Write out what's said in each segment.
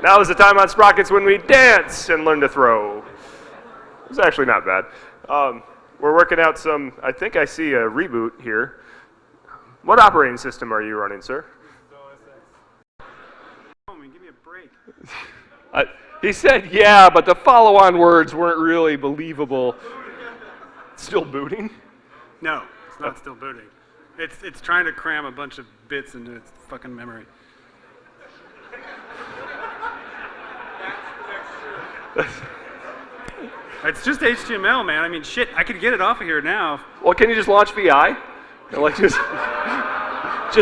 Now is the time on Sprockets when we dance and learn to throw. It's actually not bad. We're working out some, I think I see a reboot here. What operating system are you running, sir? Give me a break. He said, yeah, but the follow-on words weren't really believable. Still booting? No, it's not still booting. It's trying to cram a bunch of bits into its fucking memory. It's just HTML, man. I mean, shit, I could get it off of here now. Well, can you just launch VI? Like just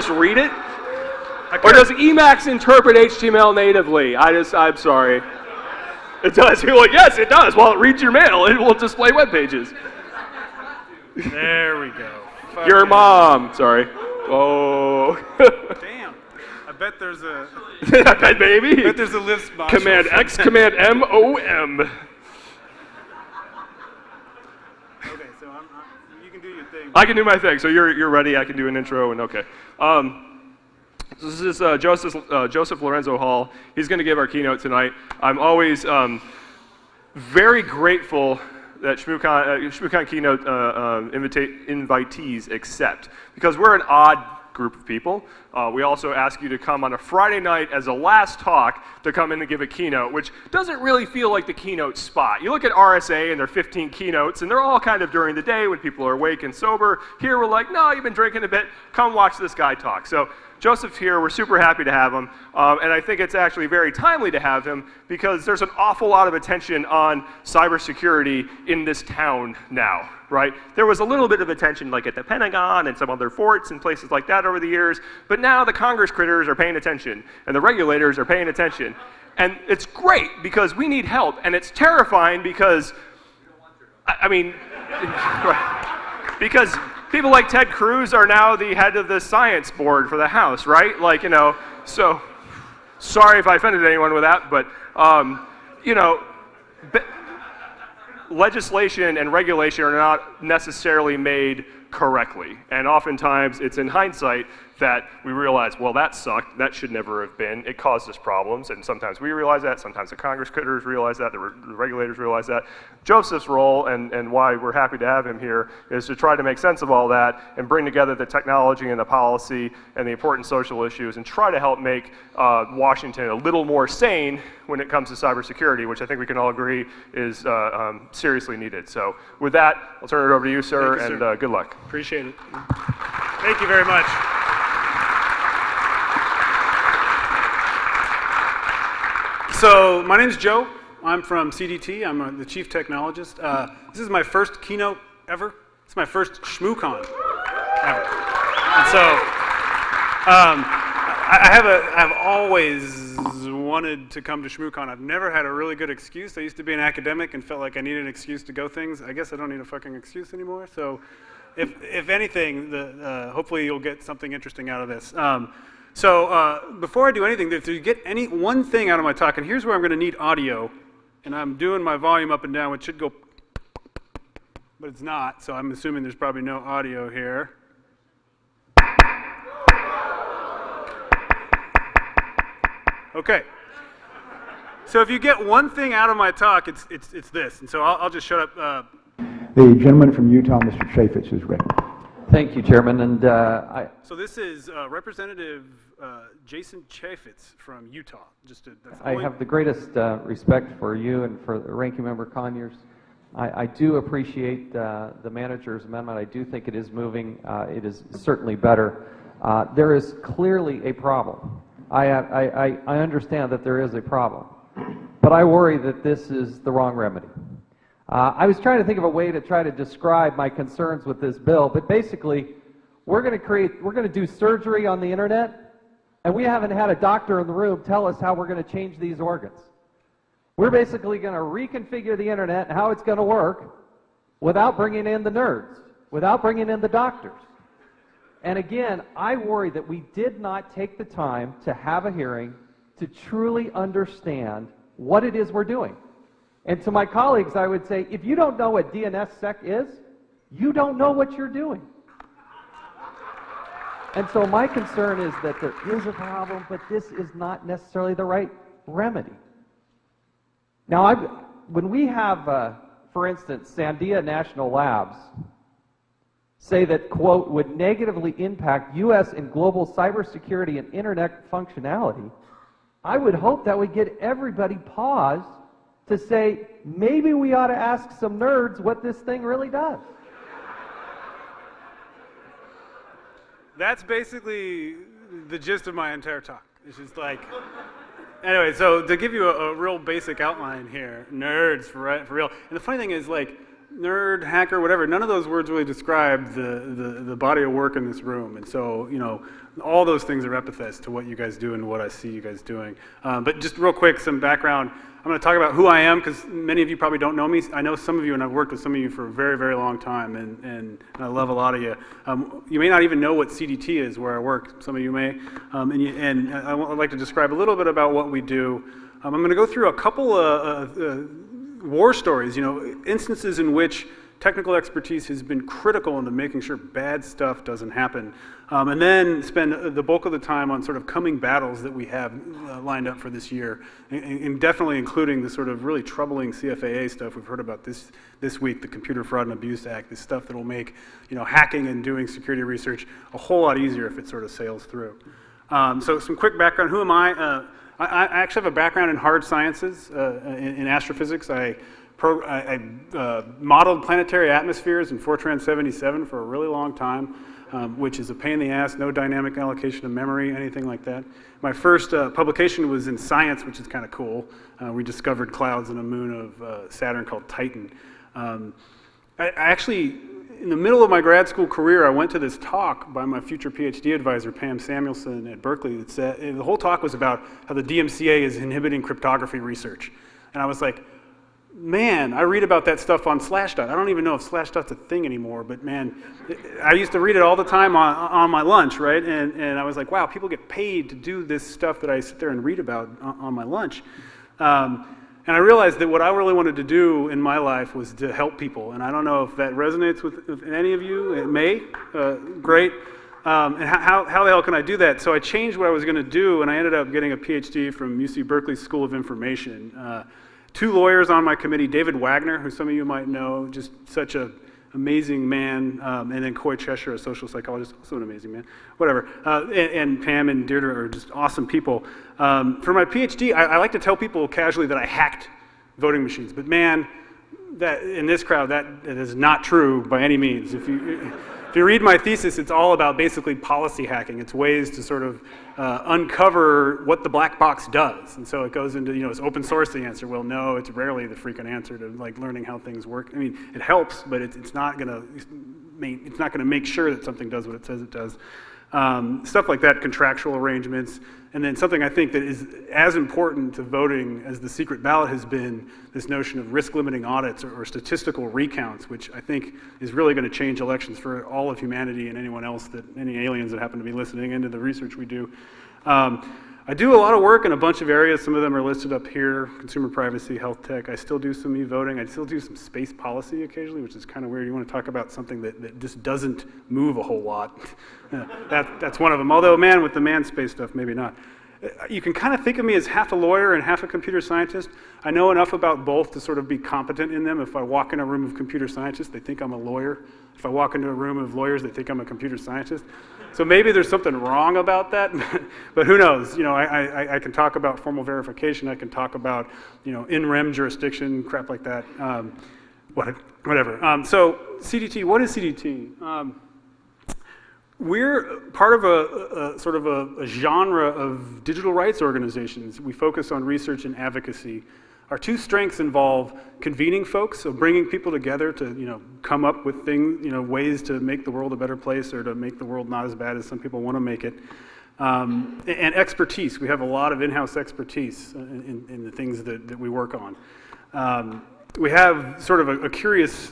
read it? Or does Emacs interpret HTML natively? I'm sorry. It does. You're like, yes, it does. While it reads your mail, it will display web pages. There we go. Fuck your mom. Sorry. Oh. Damn. I bet there's a... I bet maybe. I bet there's a list module. Command X, Command M-O-M. Okay, so you can do your thing. I can do my thing. So you're ready. I can do an intro and okay. This is Joseph Lorenzo Hall. He's going to give our keynote tonight. I'm always very grateful that ShmooCon keynote invitees accept, because we're an odd group of people. We also ask you to come on a Friday night as a last talk to come in and give a keynote, which doesn't really feel like the keynote spot. You look at RSA and their 15 keynotes, and they're all kind of during the day when people are awake and sober. Here we're like, no, you've been drinking a bit. Come watch this guy talk. So Joseph's here. We're super happy to have him. And I think it's actually very timely to have him because there's an awful lot of attention on cybersecurity in this town now, right? There was a little bit of attention like at the Pentagon and some other forts and places like that over the years, but now the Congress critters are paying attention and the regulators are paying attention. And it's great because we need help, and it's terrifying because, I mean, because people like Ted Cruz are now the head of the science board for the House, right? Like, you know, so sorry if I offended anyone with that, but, you know, legislation and regulation are not necessarily made correctly. And oftentimes it's in hindsight that we realize, well, that sucked, that should never have been, it caused us problems, and sometimes we realize that, sometimes the Congress critters realize that, the regulators realize that. Joseph's role, and why we're happy to have him here, is to try to make sense of all that and bring together the technology and the policy and the important social issues and try to help make Washington a little more sane when it comes to cybersecurity, which I think we can all agree is seriously needed. So with that, I'll turn it over to you, sir, and good luck. Appreciate it. Thank you very much. So my name's Joe. I'm from CDT. I'm the chief technologist. This is my first keynote ever. It's my first ShmooCon ever. And so I've always wanted to come to ShmooCon. I've never had a really good excuse. I used to be an academic and felt like I needed an excuse to go things. I guess I don't need a fucking excuse anymore. So if anything, hopefully you'll get something interesting out of this. So before I do anything, if you get one thing out of my talk, and here's where I'm going to need audio, and I'm doing my volume up and down, which should go, but it's not, so I'm assuming there's probably no audio here. Okay. So if you get one thing out of my talk, it's this, and so I'll just shut up. The gentleman from Utah, Mr. Chaffetz, is ready. Thank you, Chairman. And So this is Representative Jason Chaffetz from Utah. I have the greatest respect for you and for the Ranking Member Conyers. I do appreciate the manager's amendment. I do think it is moving. It is certainly better. There is clearly a problem. I understand that there is a problem, but I worry that this is the wrong remedy. I was trying to think of a way to try to describe my concerns with this bill, but basically, we're going to do surgery on the internet, and we haven't had a doctor in the room tell us how we're going to change these organs. We're basically going to reconfigure the internet and how it's going to work without bringing in the nerds, without bringing in the doctors. And again, I worry that we did not take the time to have a hearing to truly understand what it is we're doing. And to my colleagues, I would say, if you don't know what DNSSEC is, you don't know what you're doing. And so my concern is that there is a problem, but this is not necessarily the right remedy. Now, when we have, for instance, Sandia National Labs say that, quote, would negatively impact U.S. and global cybersecurity and internet functionality, I would hope that would get everybody paused to say, maybe we ought to ask some nerds what this thing really does. That's basically the gist of my entire talk. It's just like, anyway, so to give you a real basic outline here, nerds for real. And the funny thing is, like, nerd, hacker, whatever, none of those words really describe the body of work in this room. And so, you know, all those things are epithets to what you guys do and what I see you guys doing. But just real quick, some background. I'm going to talk about who I am because many of you probably don't know me. I know some of you, and I've worked with some of you for a very, very long time, and I love a lot of you. You may not even know what CDT is where I work. Some of you may. And I'd like to describe a little bit about what we do. I'm going to go through a couple of war stories, you know, instances in which technical expertise has been critical into making sure bad stuff doesn't happen. And then spend the bulk of the time on sort of coming battles that we have lined up for this year, and definitely including the sort of really troubling CFAA stuff we've heard about this week, the Computer Fraud and Abuse Act, this stuff that will make, you know, hacking and doing security research a whole lot easier if it sort of sails through. So some quick background, who am I? I actually have a background in hard sciences, in astrophysics. I modeled planetary atmospheres in Fortran 77 for a really long time, which is a pain in the ass, no dynamic allocation of memory, anything like that. My first publication was in Science, which is kind of cool. We discovered clouds on a moon of Saturn called Titan. I actually, in the middle of my grad school career, I went to this talk by my future PhD advisor, Pam Samuelson at Berkeley, that said, the whole talk was about how the DMCA is inhibiting cryptography research. And I was like, man, I read about that stuff on Slashdot. I don't even know if Slashdot's a thing anymore, but man, I used to read it all the time on my lunch, right? And I was like, wow, people get paid to do this stuff that I sit there and read about on my lunch. And I realized that what I really wanted to do in my life was to help people. And I don't know if that resonates with any of you. It may. Great. And how the hell can I do that? So I changed what I was going to do, and I ended up getting a PhD from UC Berkeley School of Information. Two lawyers on my committee, David Wagner, who some of you might know, just such an amazing man, and then Coy Cheshire, a social psychologist, also an amazing man, whatever. And Pam and Deirdre are just awesome people. For my PhD, I like to tell people casually that I hacked voting machines, but man, that in this crowd, that is not true by any means. If you read my thesis, it's all about basically policy hacking. It's ways to sort of uncover what the black box does. And so it goes into, you know, is open source the answer? Well, no, it's rarely the freaking answer to like learning how things work. I mean, it helps, but it's not gonna make sure that something does what it says it does. Stuff like that, contractual arrangements, and then something I think that is as important to voting as the secret ballot has been, this notion of risk-limiting audits or statistical recounts, which I think is really going to change elections for all of humanity and anyone else, any aliens that happen to be listening into the research we do. I do a lot of work in a bunch of areas. Some of them are listed up here: consumer privacy, health tech. I still do some e-voting. I still do some space policy occasionally, which is kind of weird. You want to talk about something that just doesn't move a whole lot. That's one of them. Although, man, with the manned space stuff, maybe not. You can kind of think of me as half a lawyer and half a computer scientist. I know enough about both to sort of be competent in them. If I walk in a room of computer scientists, they think I'm a lawyer. If I walk into a room of lawyers, they think I'm a computer scientist. So maybe there's something wrong about that, but who knows? You know, I can talk about formal verification. I can talk about, you know, in rem jurisdiction, crap like that. Whatever. So CDT, what is CDT? We're part of a sort of a genre of digital rights organizations. We focus on research and advocacy. Our two strengths involve convening folks, so bringing people together to, you know, come up with things, you know, ways to make the world a better place or to make the world not as bad as some people want to make it. And expertise. We have a lot of in-house expertise in the things that we work on. We have sort of a curious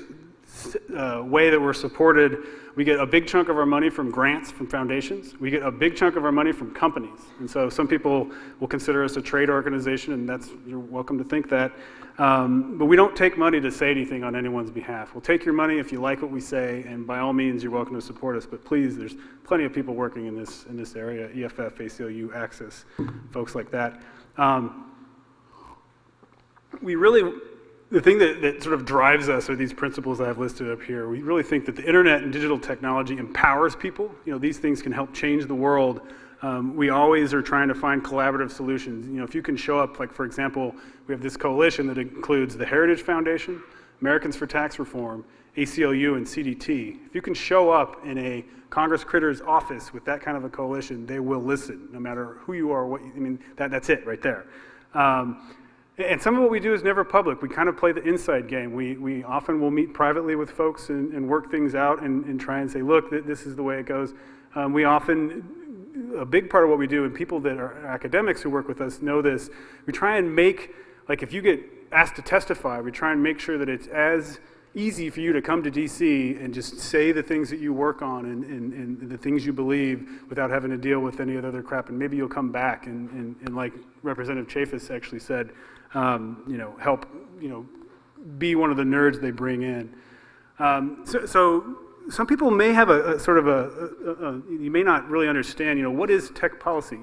way that we're supported. We get a big chunk of our money from grants from foundations. We get a big chunk of our money from companies. And so some people will consider us a trade organization, and you're welcome to think that. But we don't take money to say anything on anyone's behalf. We'll take your money if you like what we say, and by all means, you're welcome to support us. But please, there's plenty of people working in this area, EFF, ACLU, Access, folks like that. the thing that sort of drives us are these principles I've listed up here. We really think that the internet and digital technology empowers people. These things can help change the world. We always are trying to find collaborative solutions. If you can show up, like for example, we have this coalition that includes the Heritage Foundation, Americans for Tax Reform, ACLU, and CDT. If you can show up in a Congress Critter's office with that kind of a coalition, they will listen, no matter who you are, that's it right there. And some of what we do is never public. We kind of play the inside game. We often will meet privately with folks and work things out and try and say, look, this is the way it goes. We often, a big part of what we do, and people that are academics who work with us know this, we try and make, like if you get asked to testify, we try and make sure that it's as easy for you to come to DC and just say the things that you work on and the things you believe without having to deal with any other crap. And maybe you'll come back and like Representative Chaffetz actually said, help, be one of the nerds they bring in. So some people may have a sort of you may not really understand, what is tech policy?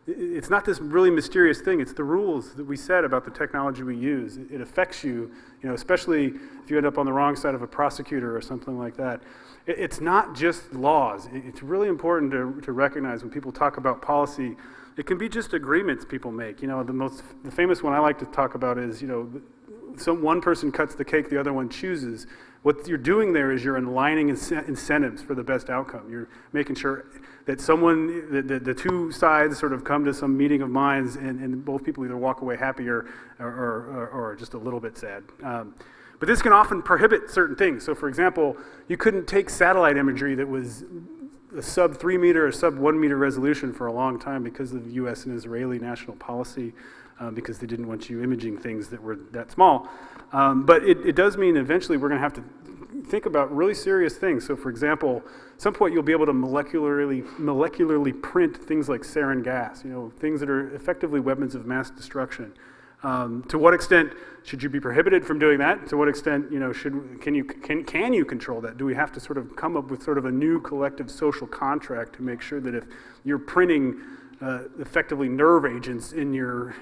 It's not this really mysterious thing. It's the rules that we set about the technology we use. It affects you, especially if you end up on the wrong side of a prosecutor or something like that. It's not just laws. It's really important to recognize when people talk about policy, it can be just agreements people make. The famous one I like to talk about is, one person cuts the cake, the other one chooses. What you're doing there is you're aligning incentives for the best outcome. You're making sure that the two sides sort of come to some meeting of minds and both people either walk away happy or just a little bit sad. But this can often prohibit certain things. So for example, you couldn't take satellite imagery that was a sub 3 meter or sub 1 meter resolution for a long time because of US and Israeli national policy, because they didn't want you imaging things that were that small. But it does mean eventually we're going to have to think about really serious things. So for example, at some point you'll be able to molecularly print things like sarin gas, things that are effectively weapons of mass destruction. To what extent should you be prohibited from doing that? To what extent, can you control that? Do we have to sort of come up with sort of a new collective social contract to make sure that if you're printing effectively nerve agents in your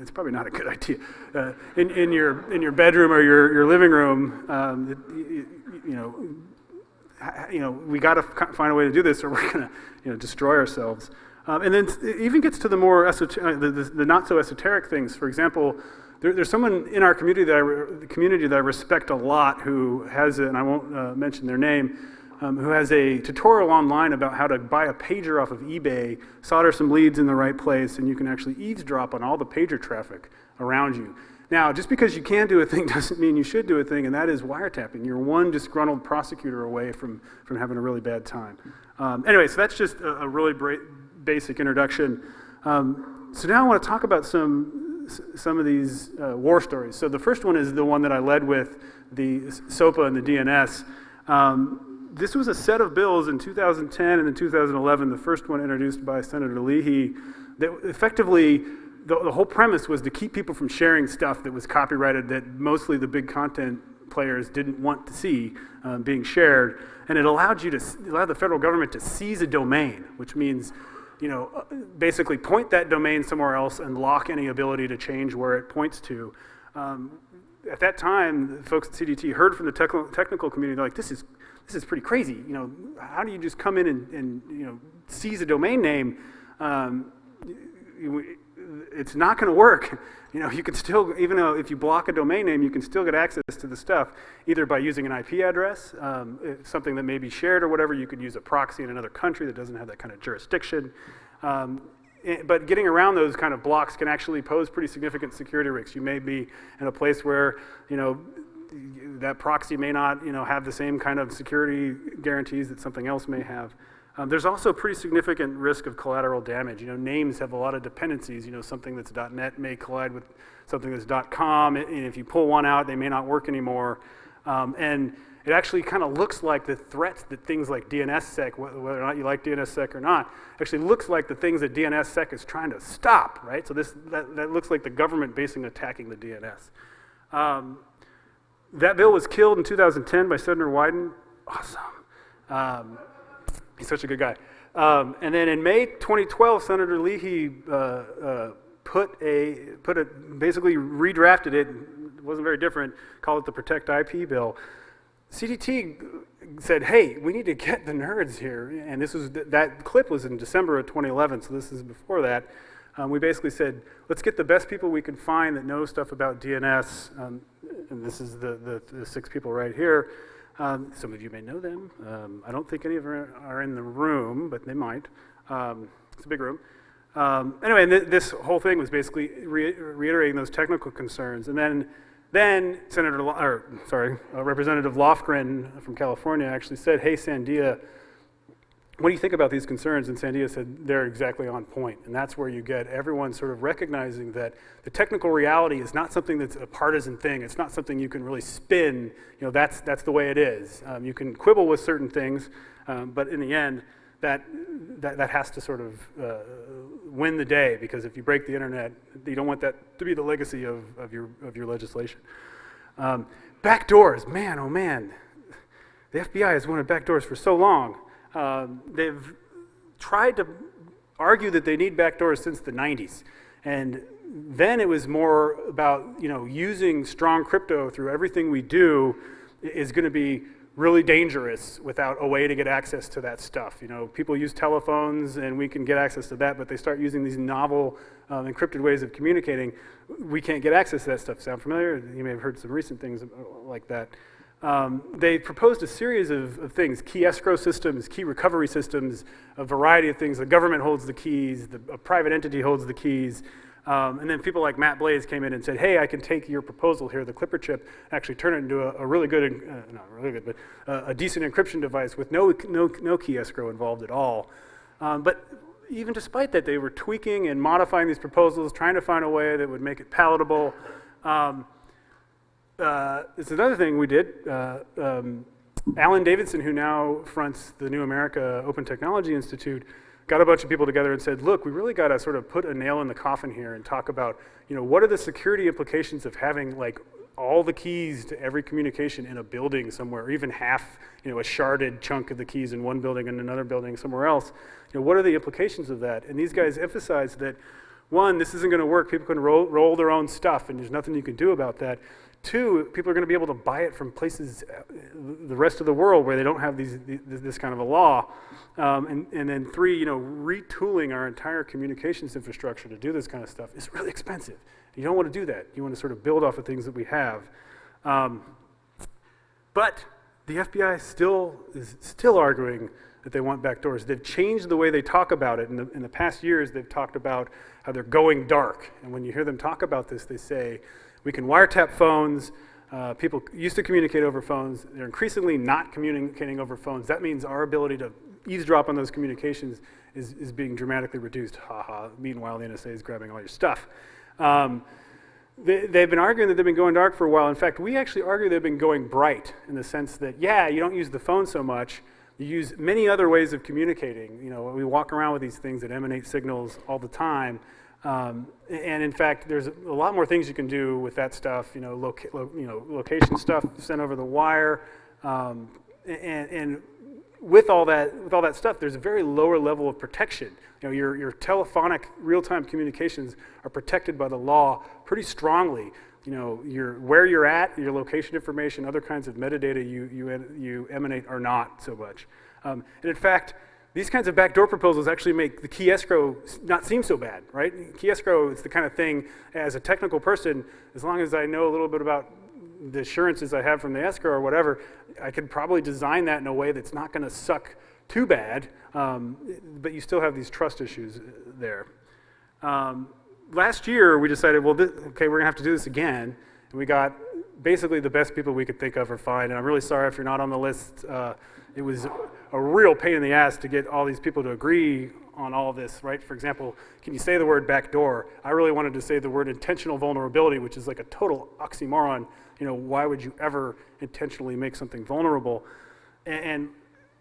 it's probably not a good idea in your bedroom or your living room, we got to find a way to do this or we're going to destroy ourselves. And then it even gets to the more the not so esoteric things. For example, there's someone in our community that I respect a lot who has and I won't mention their name, who has a tutorial online about how to buy a pager off of eBay, solder some leads in the right place, and you can actually eavesdrop on all the pager traffic around you. Now, just because you can do a thing doesn't mean you should do a thing, and that is wiretapping. You're one disgruntled prosecutor away from having a really bad time. Anyway, so that's just a really basic introduction. So now I want to talk about some of these war stories. So the first one is the one that I led with, the SOPA and the DNS. This was a set of bills in 2010 and in 2011, the first one introduced by Senator Leahy, that effectively, the whole premise was to keep people from sharing stuff that was copyrighted that mostly the big content players didn't want to see being shared. And it allowed the federal government to seize a domain, which means basically point that domain somewhere else and lock any ability to change where it points to. At that time, the folks at CDT heard from the technical community, they're like, this is pretty crazy. How do you just come in and seize a domain name? It's not going to work. You can still, even though if you block a domain name, you can still get access to the stuff, either by using an IP address, something that may be shared or whatever. You could use a proxy in another country that doesn't have that kind of jurisdiction. But getting around those kind of blocks can actually pose pretty significant security risks. You may be in a place where, that proxy may not, have the same kind of security guarantees that something else may have. There's also a pretty significant risk of collateral damage. Names have a lot of dependencies. Something that's .net may collide with something that's .com, and if you pull one out, they may not work anymore. And it actually kind of looks like the threats that things like DNSSEC, whether or not you like DNSSEC or not, actually looks like the things that DNSSEC is trying to stop, right? So that looks like the government basically attacking the DNS. That bill was killed in 2010 by Senator Wyden. Awesome. He's such a good guy. And then in May 2012, Senator Leahy basically redrafted it. It wasn't very different. Called it the Protect IP bill. CDT said, "Hey, we need to get the nerds here," and that clip was in December of 2011. So this is before that. We basically said, let's get the best people we can find that know stuff about DNS, and this is the 6 people right here. Some of you may know them. I don't think any of them are in the room, but they might. It's a big room. Anyway, this whole thing was basically reiterating those technical concerns, and then Representative Lofgren from California actually said, "Hey, Sandia, what do you think about these concerns?" And Sandia said, "They're exactly on point." And that's where you get everyone sort of recognizing that the technical reality is not something that's a partisan thing. It's not something you can really spin. You know, that's the way it is. You can quibble with certain things, but in the end, that has to sort of win the day, because if you break the internet, you don't want that to be the legacy of your legislation. Backdoors, man, oh man. The FBI has wanted backdoors for so long. They've tried to argue that they need backdoors since the 90s. And then it was more about, using strong crypto through everything we do is going to be really dangerous without a way to get access to that stuff. People use telephones and we can get access to that, but they start using these novel encrypted ways of communicating. We can't get access to that stuff. Sound familiar? You may have heard some recent things like that. They proposed a series of things: key escrow systems, key recovery systems, a variety of things. The government holds the keys, a private entity holds the keys, and then people like Matt Blaze came in and said, "Hey, I can take your proposal here, the Clipper chip, actually turn it into a really good, not really good, but a decent encryption device with no key escrow involved at all." But even despite that, they were tweaking and modifying these proposals, trying to find a way that would make it palatable. It's another thing we did. Alan Davidson, who now fronts the New America Open Technology Institute, got a bunch of people together and said, "Look, we really got to sort of put a nail in the coffin here and talk about, what are the security implications of having like all the keys to every communication in a building somewhere, or even half, a sharded chunk of the keys in one building and another building somewhere else. What are the implications of that?" And these guys emphasized that, one, this isn't going to work. People can roll their own stuff, and there's nothing you can do about that. 2, people are going to be able to buy it from places, the rest of the world, where they don't have this kind of a law. And then 3, retooling our entire communications infrastructure to do this kind of stuff is really expensive. You don't want to do that. You want to sort of build off of things that we have. But the FBI is still arguing that they want backdoors. They've changed the way they talk about it. In the past years, they've talked about how they're going dark. And when you hear them talk about this, they say, we can wiretap phones. People used to communicate over phones. They're increasingly not communicating over phones. That means our ability to eavesdrop on those communications is being dramatically reduced. Meanwhile, the NSA is grabbing all your stuff. They've been arguing that they've been going dark for a while. In fact, we actually argue they've been going bright, in the sense that, you don't use the phone so much. You use many other ways of communicating. We walk around with these things that emanate signals all the time. And in fact, there's a lot more things you can do with that stuff. Location stuff sent over the wire, and with all that stuff, there's a very lower level of protection. Your telephonic real-time communications are protected by the law pretty strongly. Where you're at, your location information, other kinds of metadata you emanate are not so much. And in fact, these kinds of backdoor proposals actually make the key escrow not seem so bad, right? Key escrow is the kind of thing, as a technical person, as long as I know a little bit about the assurances I have from the escrow or whatever, I could probably design that in a way that's not going to suck too bad, but you still have these trust issues there. Last year, we decided, well, okay, we're going to have to do this again, and we got basically the best people we could think of are fine, and I'm really sorry if you're not on the list. It was a real pain in the ass to get all these people to agree on all of this, right? For example, can you say the word backdoor? I really wanted to say the word intentional vulnerability, which is like a total oxymoron. Why would you ever intentionally make something vulnerable? And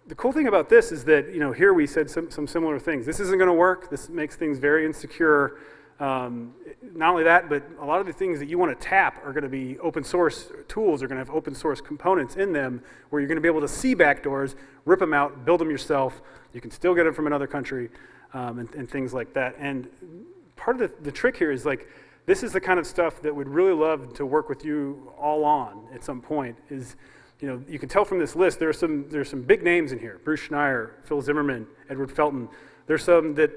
the cool thing about this is that, here we said some similar things. This isn't going to work. This makes things very insecure. Not only that, but a lot of the things that you want to tap are going to be open source tools, are going to have open source components in them where you're going to be able to see backdoors, rip them out, build them yourself. You can still get them from another country, and things like that. And part of the trick here is like, this is the kind of stuff that we'd really love to work with you all on at some point. Is, you can tell from this list, there's some big names in here: Bruce Schneier, Phil Zimmerman, Edward Felton. There's some that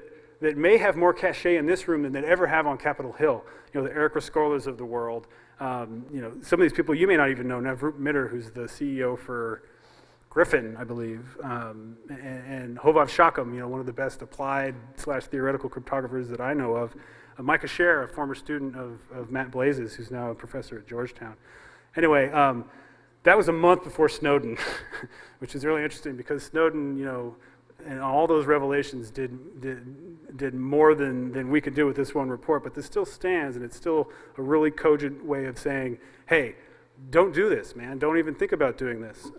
may have more cachet in this room than they'd ever have on Capitol Hill. The Eric Rascolas of the world. Some of these people you may not even know. Navroop Mitter, who's the CEO for Griffin, I believe, and Hovav Shacham, one of the best applied/theoretical cryptographers that I know of. Micah Scher, a former student of Matt Blazes, who's now a professor at Georgetown. Anyway, that was a month before Snowden, which is really interesting because Snowden, and all those revelations did more than we could do with this one report, but this still stands, and it's still a really cogent way of saying, hey, don't do this, man. Don't even think about doing this.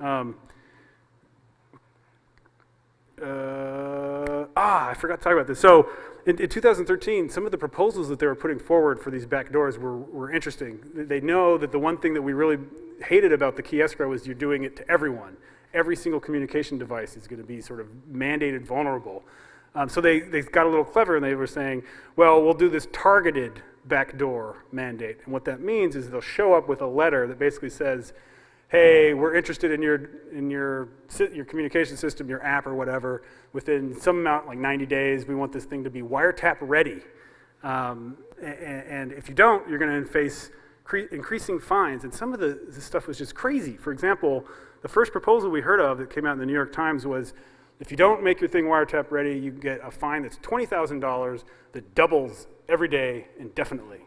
I forgot to talk about this. So in 2013, some of the proposals that they were putting forward for these backdoors were interesting. They know that the one thing that we really hated about the key escrow is you're doing it to everyone. Every single communication device is going to be sort of mandated vulnerable. So they got a little clever, and they were saying, well, we'll do this targeted backdoor mandate. And what that means is they'll show up with a letter that basically says, hey, we're interested in your communication system, your app or whatever, within some amount, like 90 days. We want this thing to be wiretap ready. And if you don't, you're going to face increasing fines. And some of the stuff was just crazy. For example, the first proposal we heard of that came out in the New York Times was, if you don't make your thing wiretap ready, you get a fine that's $20,000 that doubles every day indefinitely.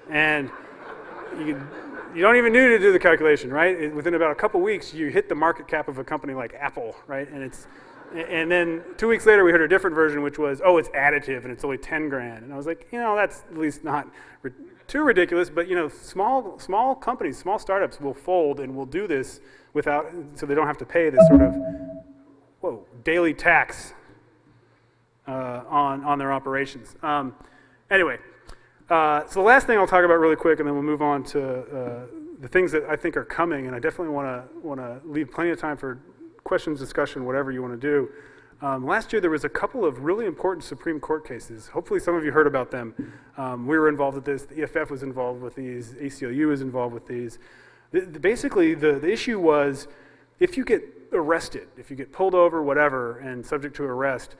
And you don't even need to do the calculation, right? Within about a couple weeks, you hit the market cap of a company like Apple, right? And then 2 weeks later, we heard a different version, which was, oh, it's additive, and it's only 10 grand. And I was like, that's at least not too ridiculous, but small companies, small startups will fold and will do this so they don't have to pay this sort of, daily tax on their operations. Anyway. So the last thing I'll talk about really quick, and then we'll move on to the things that I think are coming, and I definitely want to leave plenty of time for questions, discussion, whatever you want to do. Last year there was a couple of really important Supreme Court cases. Hopefully some of you heard about them. We were involved with this. The EFF was involved with these. ACLU was involved with these. Basically, the issue was, if you get arrested, if you get pulled over, whatever, and subject to arrest,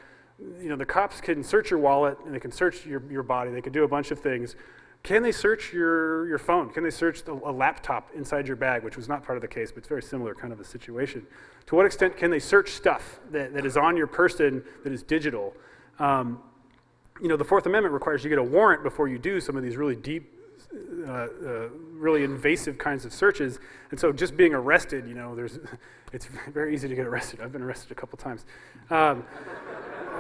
the cops can search your wallet, and they can search your body. They can do a bunch of things. Can they search your phone? Can they search a laptop inside your bag, which was not part of the case, but it's very similar kind of a situation. To what extent can they search stuff that is on your person that is digital? The Fourth Amendment requires you get a warrant before you do some of these really deep, really invasive kinds of searches. And so just being arrested, it's very easy to get arrested. I've been arrested a couple times.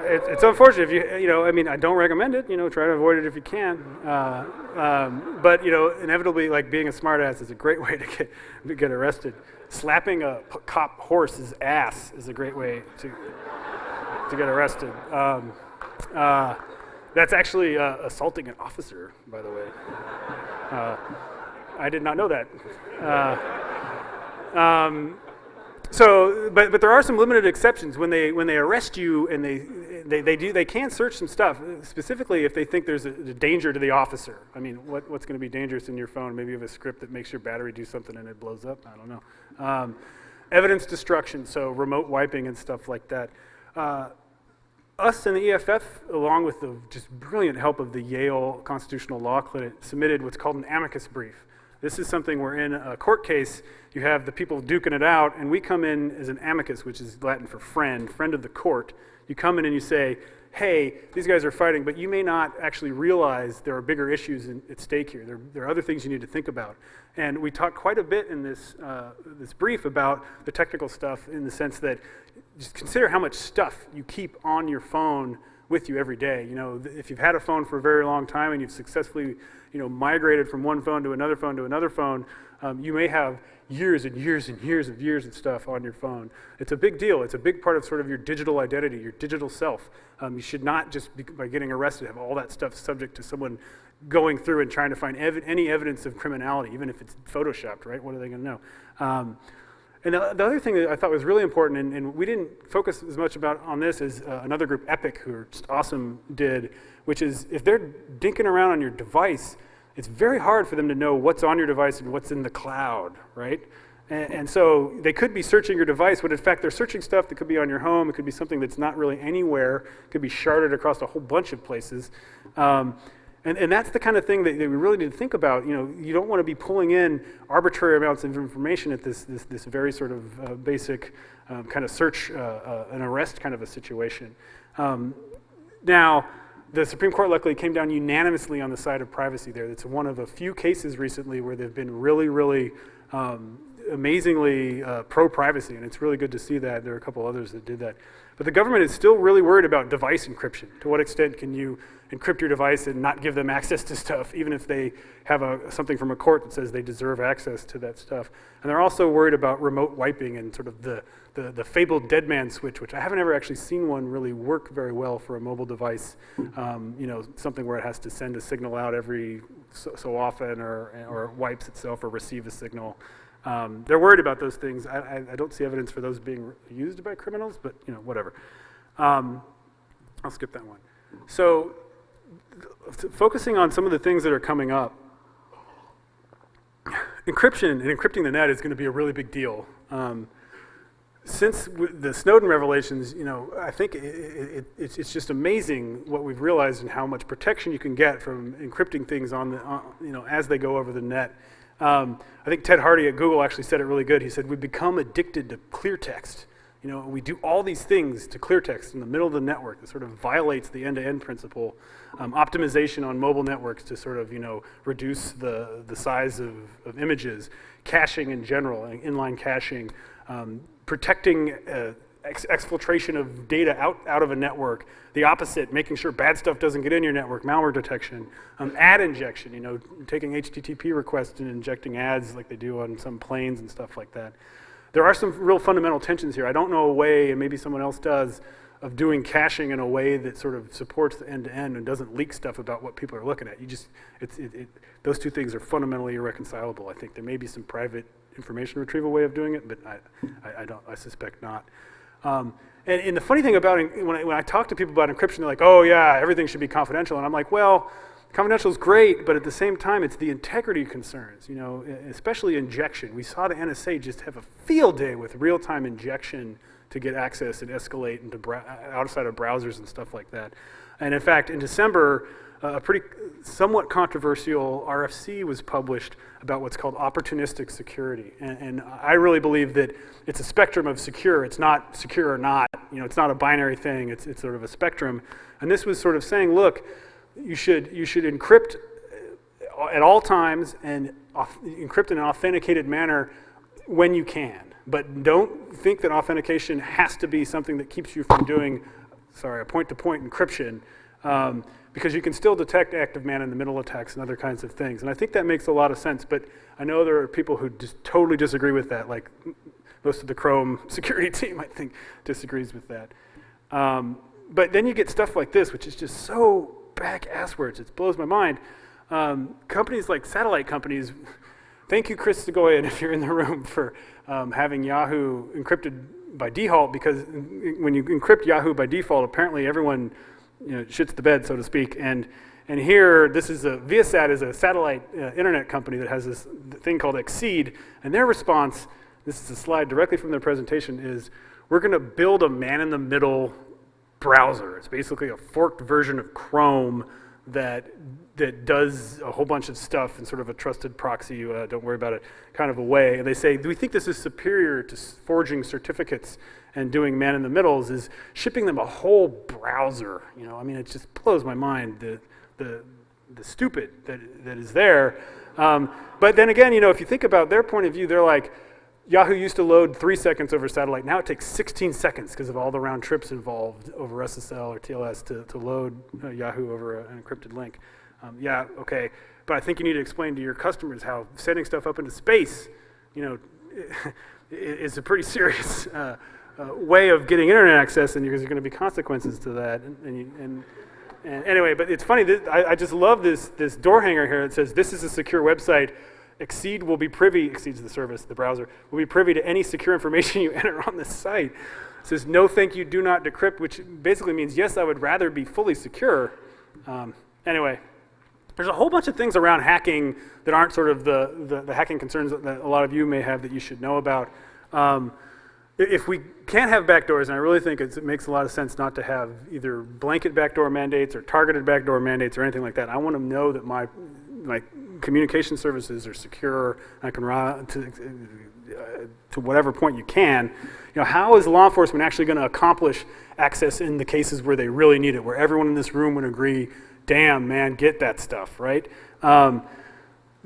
It's unfortunate if I don't recommend it, try to avoid it if you can. But inevitably, like, being a smartass is a great way to get arrested. Slapping a cop horse's ass is a great way to get arrested. That's actually assaulting an officer, by the way. I did not know that. But there are some limited exceptions when they arrest you, and they can search some stuff, specifically if they think there's a danger to the officer. I mean, what's going to be dangerous in your phone? Maybe you have a script that makes your battery do something and it blows up. I don't know. Evidence destruction, so remote wiping and stuff like that. Us and the EFF, along with the just brilliant help of the Yale Constitutional Law Clinic, submitted what's called an amicus brief. This is something where in a court case, you have the people duking it out, and we come in as an amicus, which is Latin for friend of the court. You come in and you say, hey, these guys are fighting, but you may not actually realize there are bigger issues at stake here. There are other things you need to think about. And we talk quite a bit in this brief about the technical stuff, in the sense that just consider how much stuff you keep on your phone with you every day. If you've had a phone for a very long time and you've successfully migrated from one phone to another phone to another phone, you may have years and years and years of stuff on your phone. It's a big deal. It's a big part of sort of your digital identity, your digital self. You should not just, by getting arrested, have all that stuff subject to someone going through and trying to find any evidence of criminality, even if it's photoshopped, right? What are they going to know? And the other thing that I thought was really important, and we didn't focus as much on this as another group, Epic, who are just awesome, did, which is if they're dinking around on your device, it's very hard for them to know what's on your device and what's in the cloud, right? And so they could be searching your device, but in fact they're searching stuff that could be on your home, it could be something that's not really anywhere, it could be sharded across a whole bunch of places. And that's the kind of thing that we really need to think about. You don't want to be pulling in arbitrary amounts of information at this very sort of basic kind of search and arrest kind of a situation. Now, the Supreme Court luckily came down unanimously on the side of privacy there. It's one of a few cases recently where they've been really, really amazingly pro-privacy, and it's really good to see that. There are a couple others that did that. But the government is still really worried about device encryption. To what extent can you encrypt your device and not give them access to stuff, even if they have something from a court that says they deserve access to that stuff? And they're also worried about remote wiping and sort of the fabled dead man switch, which I haven't ever actually seen one really work very well for a mobile device. Something where it has to send a signal out every so often, or wipes itself or receive a signal. They're worried about those things. I don't see evidence for those being used by criminals, but whatever. I'll skip that one. So, focusing on some of the things that are coming up, encryption and encrypting the net is going to be a really big deal. Since the Snowden revelations, I think it's just amazing what we've realized and how much protection you can get from encrypting things as they go over the net. I think Ted Hardy at Google actually said it really good. He said, "We've become addicted to clear text. We do all these things to clear text in the middle of the network that sort of violates the end-to-end principle. Optimization on mobile networks to sort of, reduce the size of images, caching in general, inline caching, protecting exfiltration of data out of a network. The opposite, making sure bad stuff doesn't get in your network, malware detection, ad injection, taking HTTP requests and injecting ads like they do on some planes and stuff like that. There are some real fundamental tensions here. I don't know a way, and maybe someone else does, of doing caching in a way that sort of supports the end-to-end and doesn't leak stuff about what people are looking at. Those two things are fundamentally irreconcilable. I think there may be some private information retrieval way of doing it, but I suspect not. And the funny thing about it, when I talk to people about encryption, they're like, "Oh yeah, everything should be confidential," and I'm like, well, confidential is great, but at the same time, it's the integrity concerns, especially injection. We saw the NSA just have a field day with real-time injection to get access and escalate into outside of browsers and stuff like that. And in fact, in December, a pretty somewhat controversial RFC was published about what's called opportunistic security. And I really believe that it's a spectrum of secure. It's not secure or not. It's not a binary thing. It's sort of a spectrum. And this was sort of saying, look, you should encrypt at all times and encrypt in an authenticated manner when you can. But don't think that authentication has to be something that keeps you from doing, a point-to-point encryption, because you can still detect active man-in-the-middle attacks and other kinds of things. And I think that makes a lot of sense, but I know there are people who just totally disagree with that, like most of the Chrome security team, I think, disagrees with that. But then you get stuff like this, which is just so back-asswards. It blows my mind. Companies like satellite companies, thank you, Chris Segoyan, if you're in the room, for having Yahoo encrypted by default, because when you encrypt Yahoo by default, apparently everyone shits the bed, so to speak. And here, Viasat is a satellite internet company that has this thing called Exceed, and their response, this is a slide directly from their presentation, is we're going to build a man-in-the-middle browser. It's basically a forked version of Chrome that does a whole bunch of stuff in sort of a trusted proxy, don't worry about it, kind of a way. And they say, do we think this is superior to forging certificates and doing man-in-the-middles, is shipping them a whole browser. It just blows my mind, the stupid that is there. But then again, if you think about their point of view, they're like, Yahoo used to load 3 seconds over satellite. Now it takes 16 seconds because of all the round trips involved over SSL or TLS to load Yahoo over an encrypted link. Yeah, okay, but I think you need to explain to your customers how sending stuff up into space, is a pretty serious way of getting internet access, and there's going to be consequences to that. And anyway, but it's funny, I just love this door hanger here that says this is a secure website. exceeds the service, the browser, will be privy to any secure information you enter on this site. It says, no thank you, do not decrypt, which basically means, yes, I would rather be fully secure. Anyway, there's a whole bunch of things around hacking that aren't sort of the hacking concerns that a lot of you may have that you should know about. If we can't have backdoors, and I really think it makes a lot of sense not to have either blanket backdoor mandates or targeted backdoor mandates or anything like that. I want to know that my communication services are secure. I can run to whatever point you can. How is law enforcement actually going to accomplish access in the cases where they really need it, where everyone in this room would agree, damn, man, get that stuff, right?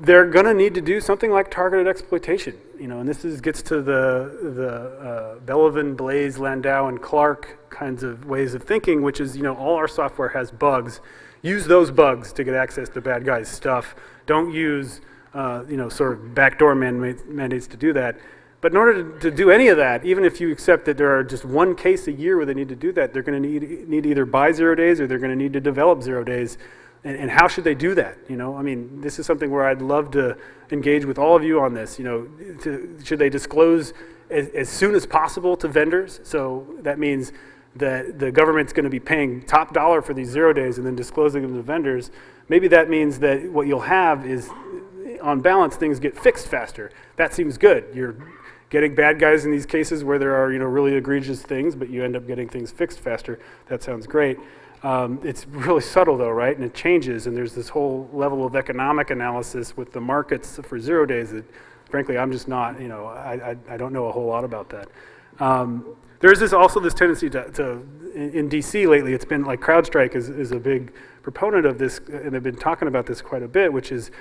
They're going to need to do something like targeted exploitation, and this gets to the Bellevin, Blaze, Landau, and Clark kinds of ways of thinking, which is, all our software has bugs. Use those bugs to get access to bad guys' stuff. Don't use, sort of backdoor mandates to do that. But in order to do any of that, even if you accept that there are just one case a year where they need to do that, they're going to need to either buy 0 days or they're going to need to develop 0 days. And how should they do that? This is something where I'd love to engage with all of you on this. Should they disclose as soon as possible to vendors? So that means that the government's going to be paying top dollar for these 0 days and then disclosing them to vendors. Maybe that means that what you'll have is, on balance, things get fixed faster. That seems good. You're getting bad guys in these cases where there are really egregious things, but you end up getting things fixed faster. That sounds great. It's really subtle though, right? And it changes, and there's this whole level of economic analysis with the markets for 0 days that, frankly, I'm just not, I don't know a whole lot about that. There's also this tendency in DC lately, it's been like CrowdStrike is a big proponent of this, and they've been talking about this quite a bit, which is,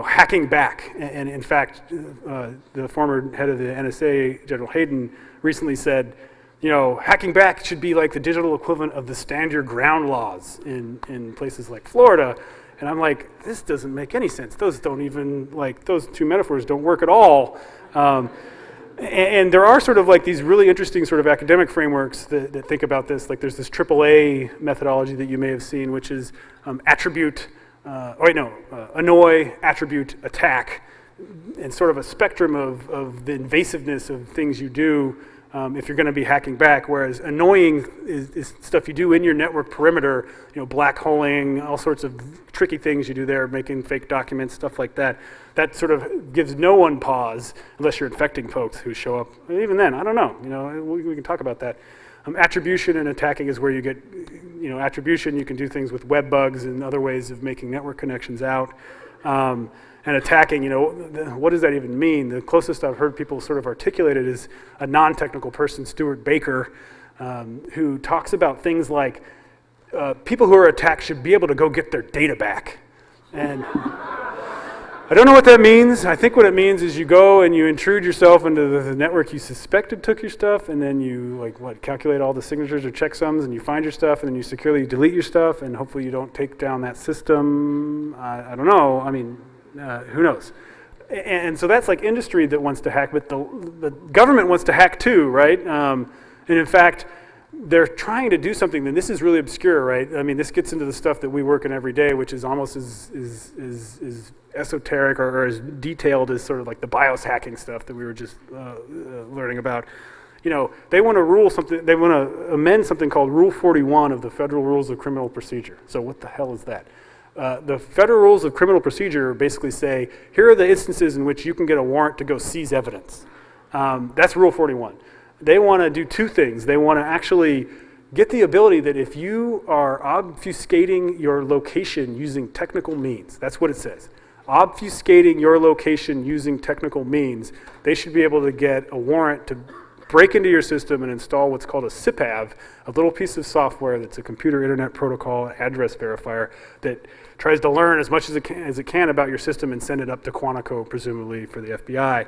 hacking back. And in fact, the former head of the NSA, General Hayden, recently said, hacking back should be like the digital equivalent of the stand your ground laws in places like Florida. And I'm like, this doesn't make any sense. Those two metaphors don't work at all. And there are sort of like these really interesting sort of academic frameworks that think about this. Like there's this AAA methodology that you may have seen, which is annoy, attribute, attack, and sort of a spectrum of the invasiveness of things you do if you're going to be hacking back, whereas annoying is stuff you do in your network perimeter, black holing, all sorts of tricky things you do there, making fake documents, stuff like that. That sort of gives no one pause, unless you're infecting folks who show up. Even then, I don't know. We can talk about that. Attribution and attacking is where you get, attribution, you can do things with web bugs and other ways of making network connections out. And attacking, what does that even mean? The closest I've heard people sort of articulate it is a non-technical person, Stuart Baker, who talks about things like people who are attacked should be able to go get their data back. And I don't know what that means. I think what it means is you go and you intrude yourself into the network you suspected took your stuff, and then you calculate all the signatures or checksums, and you find your stuff, and then you securely delete your stuff, and hopefully you don't take down that system. I don't know. Who knows? And so that's like industry that wants to hack, but the government wants to hack too, right? And in fact, they're trying to do something, and this is really obscure, right? This gets into the stuff that we work in every day, which is almost as esoteric or as detailed as sort of like the BIOS hacking stuff that we were just learning about. They want to they want to amend something called Rule 41 of the Federal Rules of Criminal Procedure. So what the hell is that? The Federal Rules of Criminal Procedure basically say, here are the instances in which you can get a warrant to go seize evidence. That's Rule 41. They want to do two things. They want to actually get the ability that if you are obfuscating your location using technical means, that's what it says, obfuscating your location using technical means, they should be able to get a warrant to break into your system and install what's called a CPAV, a little piece of software that's a computer internet protocol address verifier that tries to learn as much as it can about your system and send it up to Quantico, presumably for the FBI.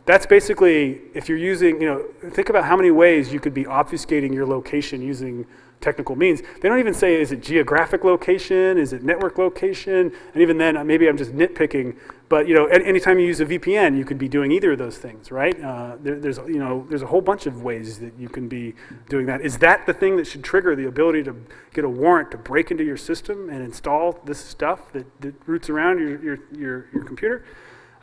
That's basically, if you're using, think about how many ways you could be obfuscating your location using technical means. They don't even say, is it geographic location, is it network location, and even then, maybe I'm just nitpicking, but anytime you use a VPN, you could be doing either of those things, right? There's a whole bunch of ways that you can be doing that. Is that the thing that should trigger the ability to get a warrant to break into your system and install this stuff that roots around your computer?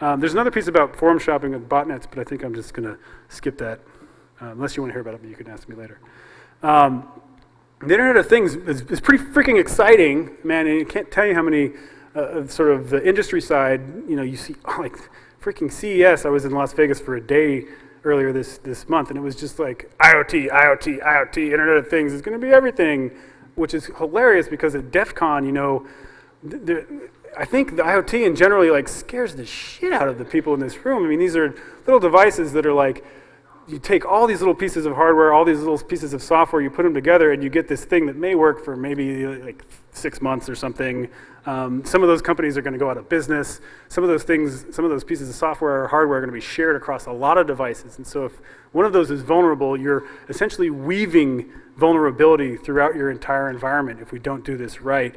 There's another piece about forum shopping with botnets, but I think I'm just going to skip that. Unless you want to hear about it, but you can ask me later. The Internet of Things is pretty freaking exciting, man, and you can't tell you how many sort of the industry side, you see, like freaking CES. I was in Las Vegas for a day earlier this month, and it was just like IoT, Internet of Things is going to be everything, which is hilarious because at DEF CON, I think the IoT in generally like scares the shit out of the people in this room. I mean, these are little devices that are like, you take all these little pieces of hardware, all these little pieces of software, you put them together, and you get this thing that may work for maybe like 6 months or something. Some of those companies are going to go out of business. Some of those pieces of software or hardware are going to be shared across a lot of devices. And so if one of those is vulnerable, you're essentially weaving vulnerability throughout your entire environment if we don't do this right.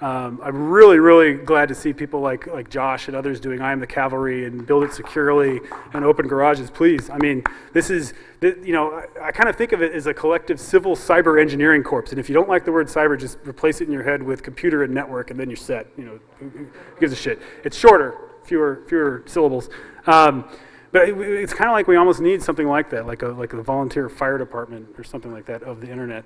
I'm really, really glad to see people like Josh and others doing I Am the Cavalry and Build It Securely and Open Garages, please. I mean, I kind of think of it as a collective civil cyber engineering corps. And if you don't like the word cyber, just replace it in your head with computer and network, and then you're set. Who gives a shit? It's shorter, fewer syllables. But it's kind of like we almost need something like that, like a volunteer fire department or something like that of the internet.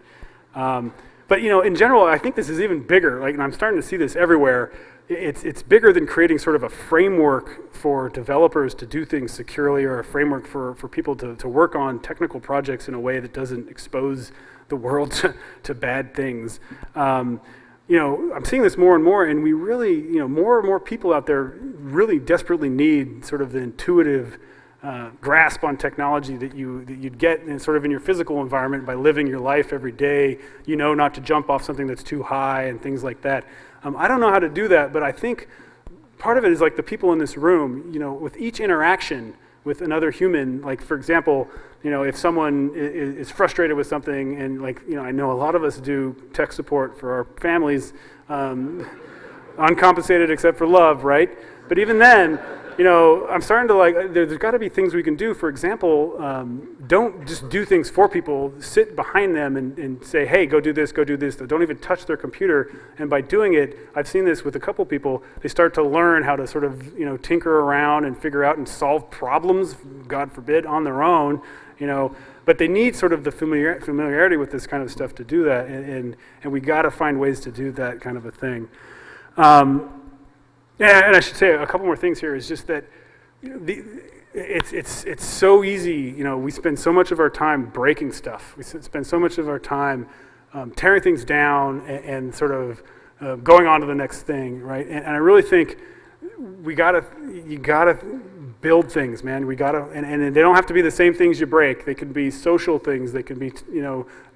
But in general, I think this is even bigger. And I'm starting to see this everywhere. It's bigger than creating sort of a framework for developers to do things securely, or a framework for people to work on technical projects in a way that doesn't expose the world to bad things. I'm seeing this more and more, and we really, more and more people out there really desperately need sort of the intuitive grasp on technology that you'd get in sort of in your physical environment by living your life every day. Not to jump off something that's too high and things like that. I don't know how to do that, but I think part of it is like the people in this room. With each interaction with another human, like for example, if someone is frustrated with something, and I know a lot of us do tech support for our families, uncompensated except for love, right? But even then, I'm starting to there's got to be things we can do. For example, don't just do things for people. Sit behind them and say, hey, go do this. Don't even touch their computer. And by doing it, I've seen this with a couple people, they start to learn how to sort of, tinker around and figure out and solve problems, God forbid, on their own, But they need sort of the familiarity with this kind of stuff to do that. And we got to find ways to do that kind of a thing. Yeah, and I should say a couple more things here. Is just that it's so easy. We spend so much of our time breaking stuff. We spend so much of our time tearing things down and sort of going on to the next thing, right? And I really think you gotta build things, man. And they don't have to be the same things you break. They can be social things. They can be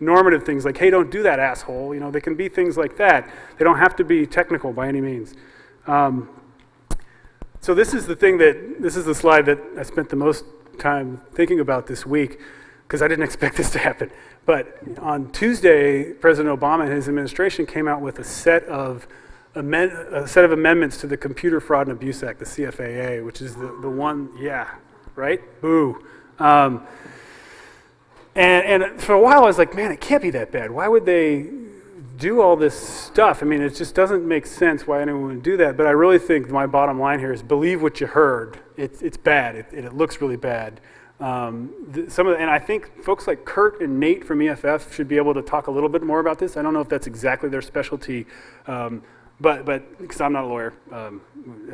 normative things like, hey, don't do that, asshole. They can be things like that. They don't have to be technical by any means. So this is the slide that I spent the most time thinking about this week, because I didn't expect this to happen. But on Tuesday, President Obama and his administration came out with a set of amendments to the Computer Fraud and Abuse Act, the CFAA, which is the one, yeah, right? Boo. And for a while I was like, man, it can't be that bad. Why would they do all this stuff? I mean, it just doesn't make sense why anyone would do that. But I really think my bottom line here is believe what you heard. It's bad. It looks really bad. And I think folks like Kurt and Nate from EFF should be able to talk a little bit more about this. I don't know if that's exactly their specialty, but because I'm not a lawyer.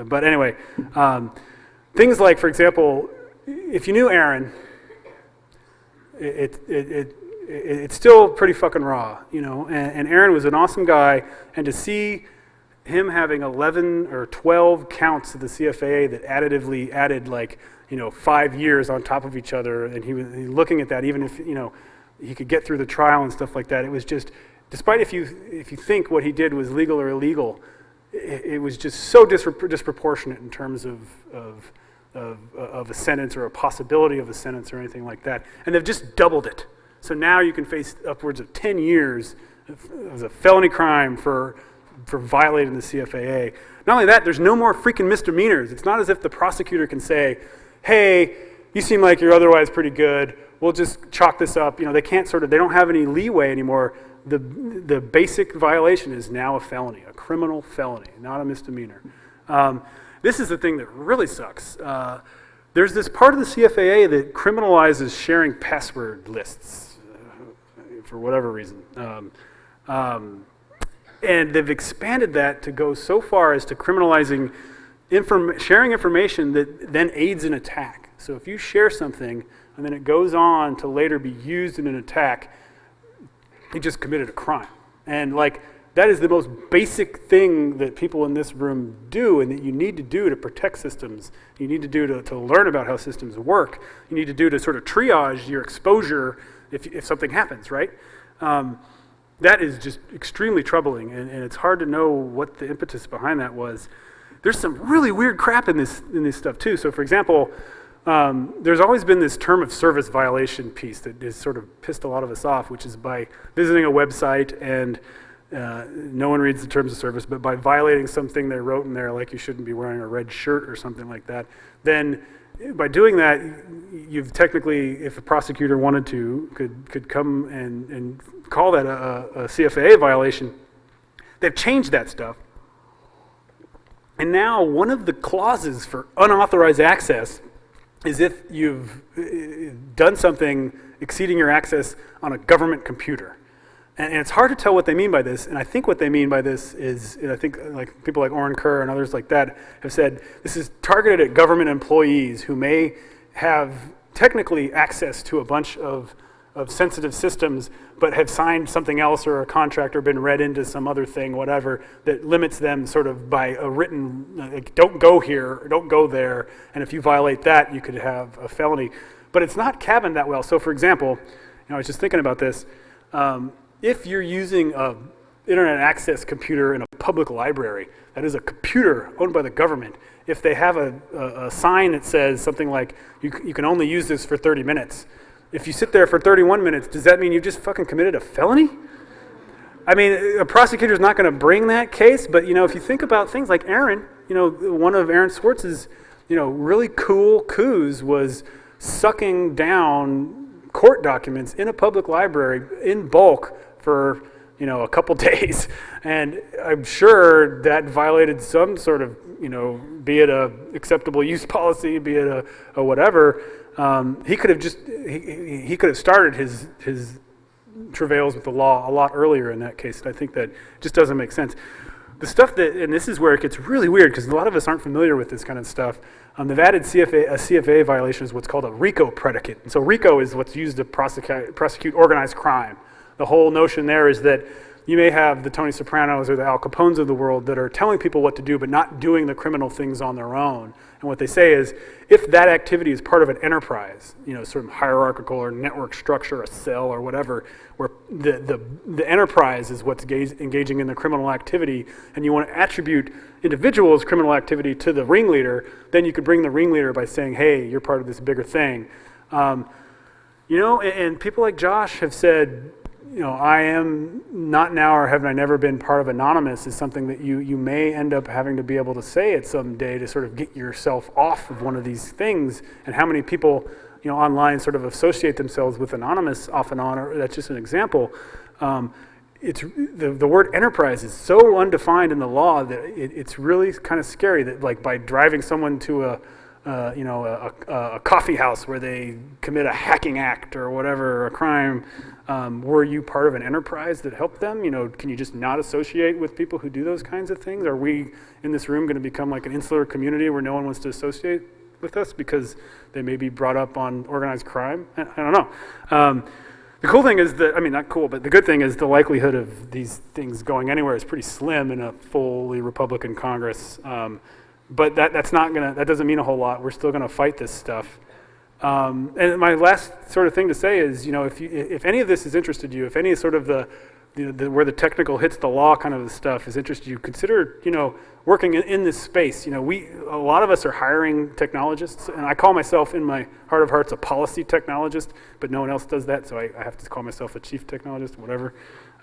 But anyway, things like, for example, if you knew Aaron, it's still pretty fucking raw, and Aaron was an awesome guy, and to see him having 11 or 12 counts of the CFAA that additively added 5 years on top of each other, and he was looking at that, even if he could get through the trial and stuff like that. It was just, despite if you think what he did was legal or illegal, it was just so disproportionate in terms of a sentence or a possibility of a sentence or anything like that. And they've just doubled it. So now you can face upwards of 10 years It was a felony crime for violating the CFAA. Not only that, there's no more freaking misdemeanors. It's not as if the prosecutor can say, hey, you seem like you're otherwise pretty good. We'll just chalk this up. They they don't have any leeway anymore. The basic violation is now a felony, a criminal felony, not a misdemeanor. This is the thing that really sucks. There's this part of the CFAA that criminalizes sharing password lists for whatever reason. And they've expanded that to go so far as to criminalizing sharing information that then aids an attack. So if you share something and then it goes on to later be used in an attack, you just committed a crime. And that is the most basic thing that people in this room do and that you need to do to protect systems. You need to do to learn about how systems work. You need to do to sort of triage your exposure if something happens, right? That is just extremely troubling, and it's hard to know what the impetus behind that was. There's some really weird crap in this stuff too. So for example, there's always been this term of service violation piece that has sort of pissed a lot of us off, which is by visiting a website and no one reads the terms of service, but by violating something they wrote in there, like you shouldn't be wearing a red shirt or something like that, then by doing that, you've technically, if a prosecutor wanted to, could come and call that a CFAA violation. They've changed that stuff. And now one of the clauses for unauthorized access is if you've done something exceeding your access on a government computer. And it's hard to tell what they mean by this, and I think what they mean by this is, and I think like people like Oren Kerr and others like that have said, this is targeted at government employees who may have technically access to a bunch of sensitive systems, but have signed something else or a contract or been read into some other thing, whatever, that limits them sort of by a written, like, don't go here, or don't go there, and if you violate that, you could have a felony. But it's not cabined that well. So for example, I was just thinking about this, if you're using an internet access computer in a public library, that is a computer owned by the government, if they have a sign that says something like, you can only use this for 30 minutes, if you sit there for 31 minutes, does that mean you just fucking committed a felony? I mean, a prosecutor's not gonna bring that case, but if you think about things like Aaron, one of Aaron Swartz's, really cool coups was sucking down court documents in a public library in bulk for a couple days, and I'm sure that violated some sort of be it a acceptable use policy, be it a whatever. He could have he could have started his travails with the law a lot earlier in that case. And I think that just doesn't make sense. The stuff and this is where it gets really weird because a lot of us aren't familiar with this kind of stuff. They've added a CFAA violation is what's called a RICO predicate. And so RICO is what's used to prosecute organized crime. The whole notion there is that you may have the Tony Sopranos or the Al Capones of the world that are telling people what to do but not doing the criminal things on their own. And what they say is, if that activity is part of an enterprise, sort of hierarchical or network structure, a cell or whatever, where the enterprise is what's engaging in the criminal activity, and you want to attribute individuals' criminal activity to the ringleader, then you could bring the ringleader by saying, hey, you're part of this bigger thing. And people like Josh have said, I am not now or have I never been part of Anonymous is something that you may end up having to be able to say it someday to sort of get yourself off of one of these things. And how many people, online sort of associate themselves with Anonymous off and on, or that's just an example. It's the word enterprise is so undefined in the law that it's really kind of scary that like by driving someone to a coffee house where they commit a hacking act or whatever, a crime, were you part of an enterprise that helped them? Can you just not associate with people who do those kinds of things? Are we in this room going to become like an insular community where no one wants to associate with us because they may be brought up on organized crime? I don't know. The cool thing is that, not cool, but the good thing is the likelihood of these things going anywhere is pretty slim in a fully Republican Congress. But that doesn't mean a whole lot. We're still gonna fight this stuff. And my last sort of thing to say is, if any of this has interested you, if any sort of where the technical hits the law kind of stuff is interested you, consider, working in this space. A lot of us are hiring technologists, and I call myself in my heart of hearts a policy technologist, but no one else does that, so I have to call myself a chief technologist, whatever.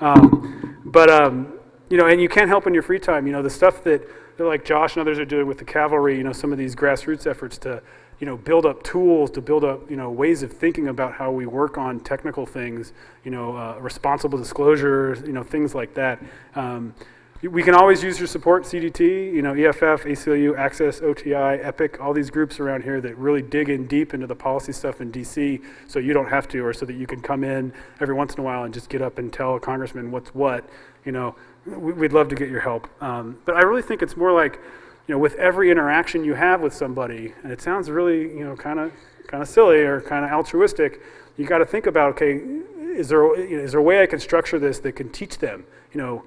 You know, and you can't help in your free time. You know, the stuff that like Josh and others are doing with the cavalry, you know, some of these grassroots efforts to, you know, build up tools, to build up, you know, ways of thinking about how we work on technical things, you know, responsible disclosure, you know, things like that. We can always use your support, CDT, you know, EFF, ACLU, Access, OTI, EPIC, all these groups around here that really dig in deep into the policy stuff in DC, so you don't have to, or so that you can come in every once in a while and just get up and tell a congressman what's what. You know, we'd love to get your help. But I really think it's more like, you know, with every interaction you have with somebody, and it sounds really, you know, kind of silly or kind of altruistic, you got to think about, okay, is there a way I can structure this that can teach them? You know,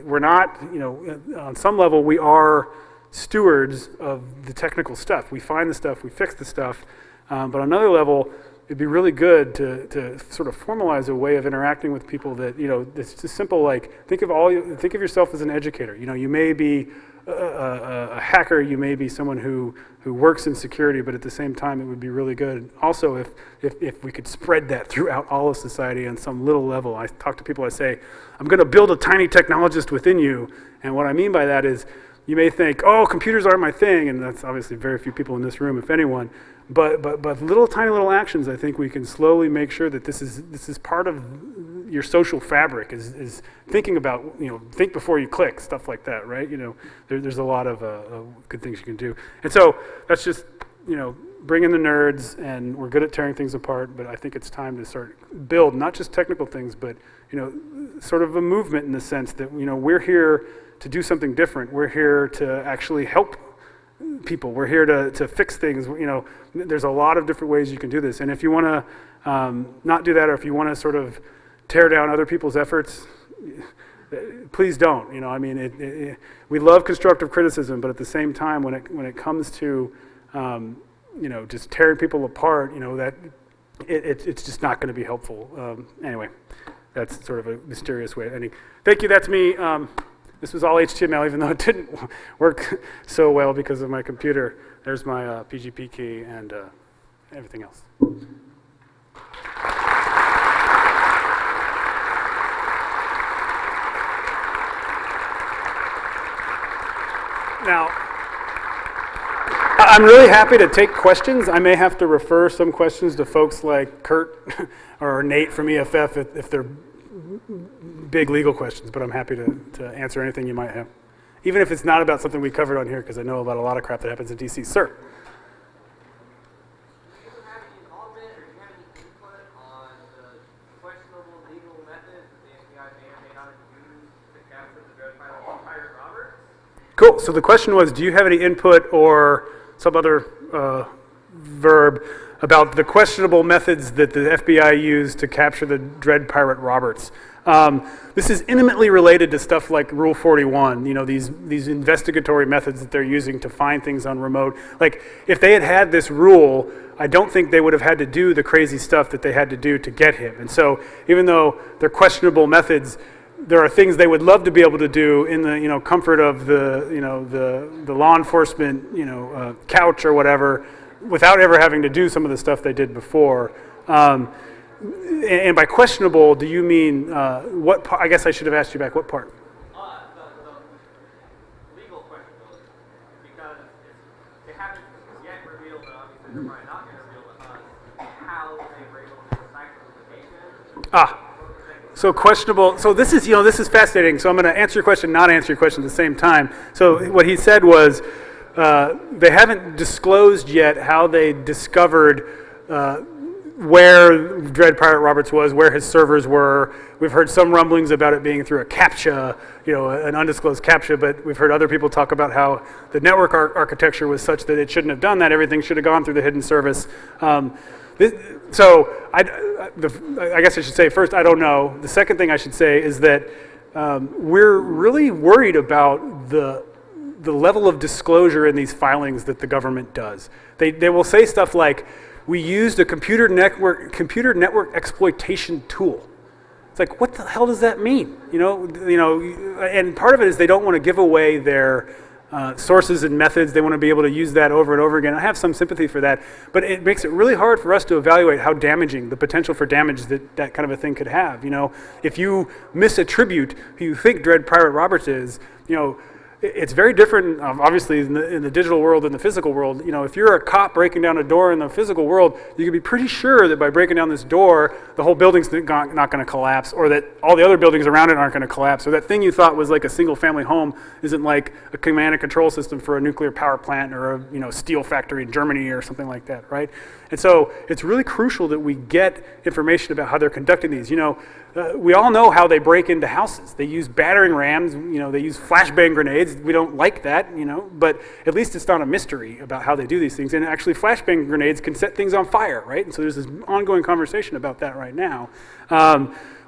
we're not, you know, on some level we are stewards of the technical stuff. We find the stuff, we fix the stuff, but on another level, it'd be really good to sort of formalize a way of interacting with people that, you know, it's just simple, like, think of yourself as an educator. You know, you may be a hacker, you may be someone who works in security, but at the same time, it would be really good. Also, if we could spread that throughout all of society on some little level. I talk to people, I say, I'm gonna build a tiny technologist within you, and what I mean by that is, you may think, oh, computers aren't my thing, and that's obviously very few people in this room, if anyone, but tiny little actions, I think we can slowly make sure that this is part of your social fabric, is thinking about, you know, think before you click, stuff like that, right? You know, there's a lot of good things you can do. And so that's just, you know, bring in the nerds, and we're good at tearing things apart, but I think it's time to start build, not just technical things, but, you know, sort of a movement in the sense that, you know, we're here to do something different. We're here to actually help people. We're here to fix things. You know, there's a lot of different ways you can do this. And if you want to not do that, or if you want to sort of tear down other people's efforts, please don't. You know, I mean, we love constructive criticism, but at the same time, when it comes to you know, just tearing people apart, you know, that it's just not going to be helpful. Anyway, that's sort of a mysterious way. Thank you. That's me. This was all HTML, even though it didn't work so well because of my computer. There's my PGP key and everything else. Now, I'm really happy to take questions. I may have to refer some questions to folks like Kurt or Nate from EFF if they're big legal questions, but I'm happy to answer anything you might have. Even if it's not about something we covered on here, because I know about a lot of crap that happens in DC. Sir? Do you have any involvement or do you have any input on the questionable legal methods that the FBI may or may not have used to capture the drug pirate Roberts? Cool. So the question was, do you have any input or some other verb about the questionable methods that the FBI used to capture the Dread Pirate Roberts? This is intimately related to stuff like Rule 41, you know, these investigatory methods that they're using to find things on remote. Like, if they had had this rule, I don't think they would have had to do the crazy stuff that they had to do to get him. And so, even though they're questionable methods, there are things they would love to be able to do in the, you know, comfort of the, you know, the law enforcement, you know, couch or whatever, without ever having to do some of the stuff they did before. And by questionable, do you mean what part? I guess I should have asked you back, what part? The legal questionability, because they haven't yet revealed, and obviously they're probably not going to reveal to us, how they were able to decipher the data. So questionable. So this is, you know, this is fascinating. So I'm going to answer your question, not answer your question at the same time. So what he said was, they haven't disclosed yet how they discovered where Dread Pirate Roberts was, where his servers were. We've heard some rumblings about it being through a CAPTCHA, you know, an undisclosed CAPTCHA, but we've heard other people talk about how the network architecture was such that it shouldn't have done that. Everything should have gone through the hidden service. So I guess I should say, first, I don't know. The second thing I should say is that we're really worried about the level of disclosure in these filings that the government does. They will say stuff like, we used a computer network exploitation tool. It's like, what the hell does that mean? You know, and part of it is they don't want to give away their sources and methods. They want to be able to use that over and over again. I have some sympathy for that, but it makes it really hard for us to evaluate how damaging, the potential for damage that kind of a thing could have. You know, if you misattribute who you think Dread Pirate Roberts is, you know, it's very different, obviously, in the digital world and the physical world. You know, if you're a cop breaking down a door in the physical world, you can be pretty sure that by breaking down this door, the whole building's not going to collapse, or that all the other buildings around it aren't going to collapse, or that thing you thought was like a single-family home isn't like a command and control system for a nuclear power plant or a steel factory in Germany or something like that, right? And so it's really crucial that we get information about how they're conducting these. You know, we all know how they break into houses. They use battering rams, they use flashbang grenades. We don't like that, but at least it's not a mystery about how they do these things. And actually flashbang grenades can set things on fire, right? And so there's this ongoing conversation about that right now.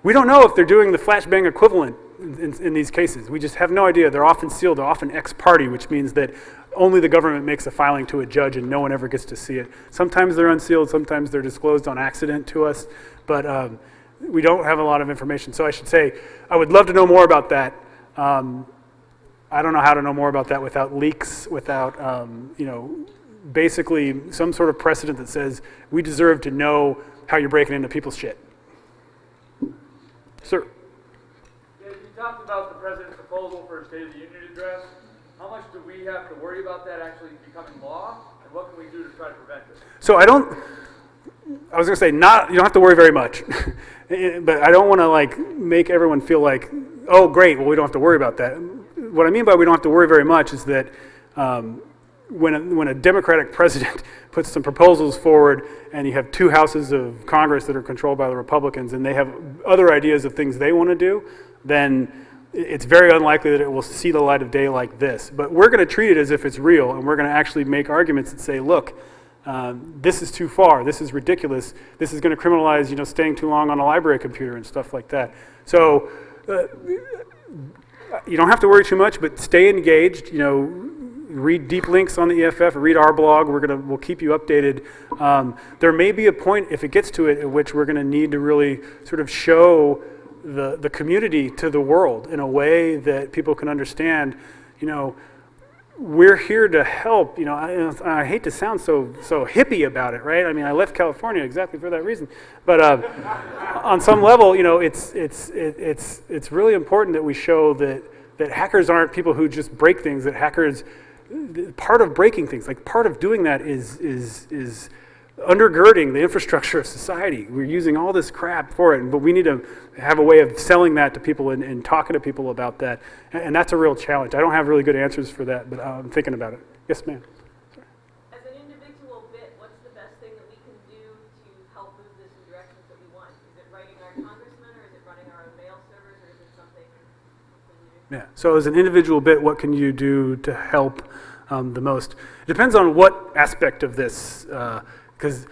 We don't know if they're doing the flashbang equivalent in these cases. We just have no idea. They're often sealed, they're often ex parte, which means that only the government makes a filing to a judge and no one ever gets to see it. Sometimes they're unsealed, sometimes they're disclosed on accident to us, but we don't have a lot of information. So I should say, I would love to know more about that. I don't know how to know more about that without leaks, without, basically some sort of precedent that says we deserve to know how you're breaking into people's shit. Sir. Yeah, you talked about the president's proposal for a State of the Union address. How much do we have to worry about that actually becoming law, and what can we do to try to prevent it? So I was going to say, you don't have to worry very much, but I don't want to make everyone feel like, oh great, well we don't have to worry about that. What I mean by we don't have to worry very much is that when a Democratic president puts some proposals forward and you have two houses of Congress that are controlled by the Republicans and they have other ideas of things they want to do, then it's very unlikely that it will see the light of day like this. But we're going to treat it as if it's real, and we're going to actually make arguments that say, look, this is too far, this is ridiculous, this is going to criminalize, staying too long on a library computer and stuff like that. So you don't have to worry too much, but stay engaged, read deep links on the EFF, read our blog, we'll keep you updated. There may be a point, if it gets to it, at which we're going to need to really sort of show the community to the world in a way that people can understand, we're here to help. I hate to sound so hippie about it, right? I mean, I left California exactly for that reason. But on some level, it's really important that we show that hackers aren't people who just break things. That hackers, part of breaking things, part of doing that is undergirding the infrastructure of society. We're using all this crap for it, but we need to have a way of selling that to people and talking to people about that. And that's a real challenge. I don't have really good answers for that, but I'm thinking about it. Yes, ma'am. As an individual bit, what's the best thing that we can do to help move this in directions that we want? Is it writing our congressman, or is it running our own mail servers, or is it something new? Yeah, so as an individual bit, what can you do to help the most? It depends on what aspect of this, because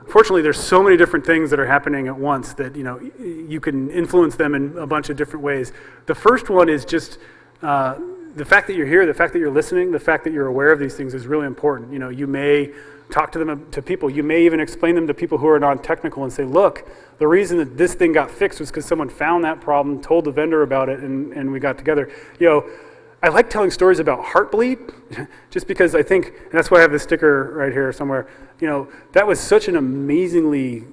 fortunately there's so many different things that are happening at once that you can influence them in a bunch of different ways. The first one is just the fact that you're here, the fact that you're listening, the fact that you're aware of these things is really important. You may talk to people, you may even explain them to people who are non-technical and say, look, the reason that this thing got fixed was because someone found that problem, told the vendor about it, and we got together. I like telling stories about Heartbleed, just because I think, and that's why I have this sticker right here somewhere, that was such an amazingly,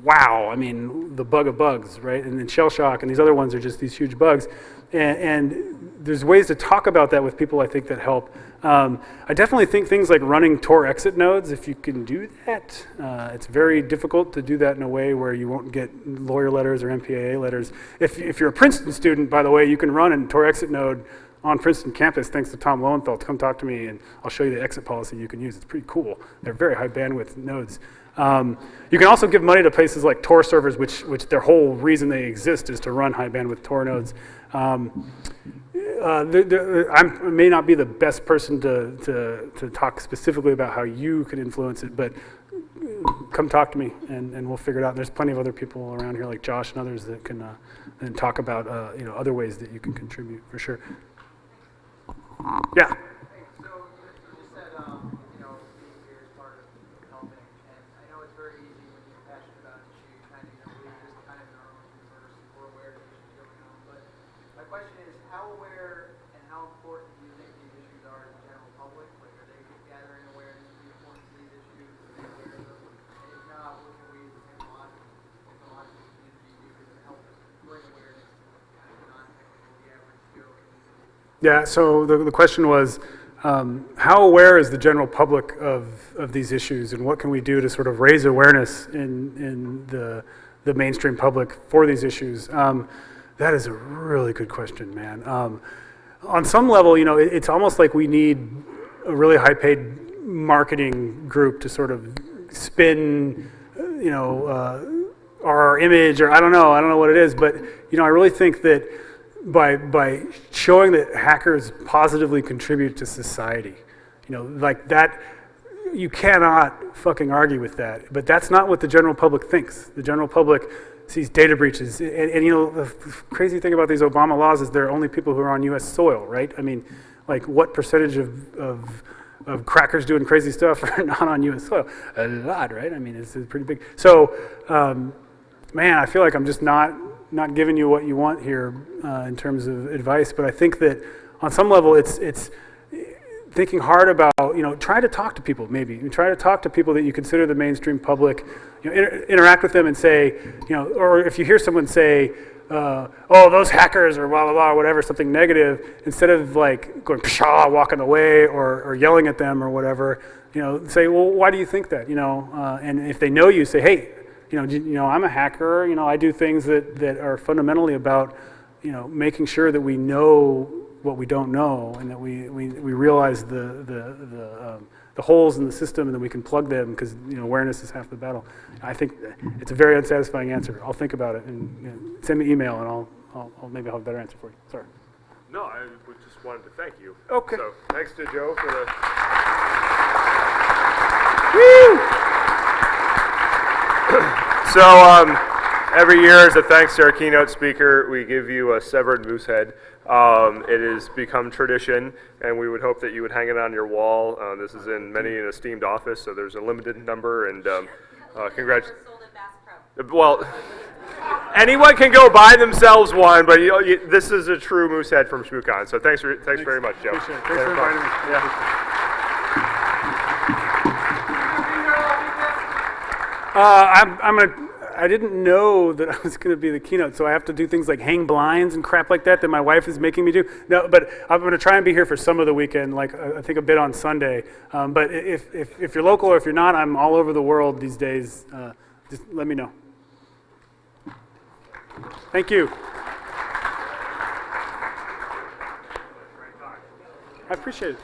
wow, I mean, the bug of bugs, right? And then Shell Shock and these other ones are just these huge bugs. And there's ways to talk about that with people, I think, that help. I definitely think things like running Tor exit nodes, if you can do that, it's very difficult to do that in a way where you won't get lawyer letters or MPAA letters. If you're a Princeton student, by the way, you can run a Tor exit node on Princeton campus, thanks to Tom Lowenfeld. Come talk to me and I'll show you the exit policy you can use. It's pretty cool. They're very high bandwidth nodes. You can also give money to places like Tor servers, which their whole reason they exist is to run high bandwidth Tor nodes. I may not be the best person to talk specifically about how you can influence it, but come talk to me and we'll figure it out. And there's plenty of other people around here like Josh and others that can and talk about other ways that you can contribute for sure. Yeah. Hey, so you just said, being here is part of helping, and I know it's very easy when you're passionate about an issue, you kind of, we're just kind of in our own universe, we're aware of the issues going on, but my question is, how aware and how important do Yeah, so the question was, how aware is the general public of these issues, and what can we do to sort of raise awareness in the mainstream public for these issues? That is a really good question, man. On some level, you know, it's almost like we need a really high-paid marketing group to sort of spin, you know, our image, or I don't know what it is, but you know, I really think that by showing that hackers positively contribute to society, you know, like that, you cannot fucking argue with that. But that's not what the general public thinks. The general public sees data breaches, and you know, the crazy thing about these Obama laws is they're only people who are on U.S. soil, right? I mean, like, what percentage of crackers doing crazy stuff are not on U.S. soil? A lot, right? I mean, it's pretty big. So, man, I feel like I'm just not giving you what you want here in terms of advice, but I think that on some level it's thinking hard about, you know, try to talk to people, maybe. Try to talk to people that you consider the mainstream public, you know, interact with them and say, you know, or if you hear someone say, oh, those hackers or blah, blah, blah, or whatever, something negative, instead of like going pshaw, walking away or yelling at them or whatever, you know, say, well, why do you think that, you know? And if they know you, say, hey, you know, I'm a hacker, you know, I do things that are fundamentally about, you know, making sure that we know what we don't know, and that we realize the holes in the system, and that we can plug them, because, you know, awareness is half the battle. I think it's a very unsatisfying answer. I'll think about it, and you know, send me an email, and I'll maybe have a better answer for you. Sorry. No, I just wanted to thank you. Okay. So thanks to Joe for the. So every year, as a thanks to our keynote speaker, we give you a severed moose head. It has become tradition, and we would hope that you would hang it on your wall. This is in many an esteemed office, so there's a limited number, and congratulations. Well, anyone can go buy themselves one, but this is a true moose head from ShmooCon. So thanks very much, Joe. Appreciate it. Thanks for inviting me. Yeah. I didn't know that I was going to be the keynote, so I have to do things like hang blinds and crap like that my wife is making me do. No, but I'm going to try and be here for some of the weekend, like I think a bit on Sunday. But if you're local or if you're not, I'm all over the world these days. Just let me know. Thank you. I appreciate it.